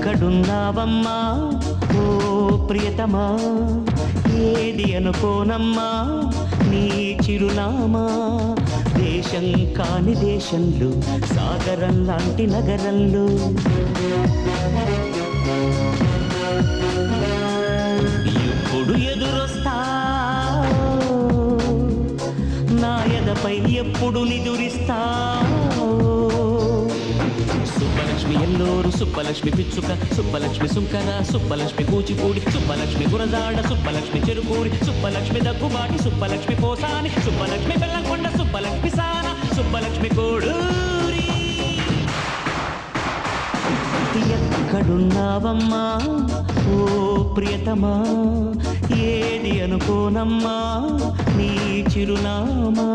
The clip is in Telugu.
ఎక్కడున్నావమ్మా ఓ ప్రియతమా, ఏది అనుకోనమ్మా నీ చిరునామా. దేశం కాని దేశంలో, సాగరం లాంటి నగరంలో ఎప్పుడు ఎదురొస్తా, నా ఎదపై ఎప్పుడు నిదురిస్తా. సుబ్బలక్ష్మి ఎల్లోరు, సుబ్బలక్ష్మి పిచ్చుక, సుబ్బలక్ష్మి సుంకర, సుబ్బలక్ష్మి కూచిపూడి, సుబ్బలక్ష్మి గురజాడ, సుబ్బలక్ష్మి చెరుకూరి, సుబ్బలక్ష్మి దగ్గుబాటి, సుబ్బలక్ష్మి పోసాని, సుబ్బలక్ష్మి బెల్లంకొండ, సుబ్బలక్ష్మి సాన, సుబ్బలక్ష్మి కోడూరి. ఎక్కడున్నావమ్మా ఓ ప్రియతమా, ఏది అనుకోనమ్మా నీ చిరునామా.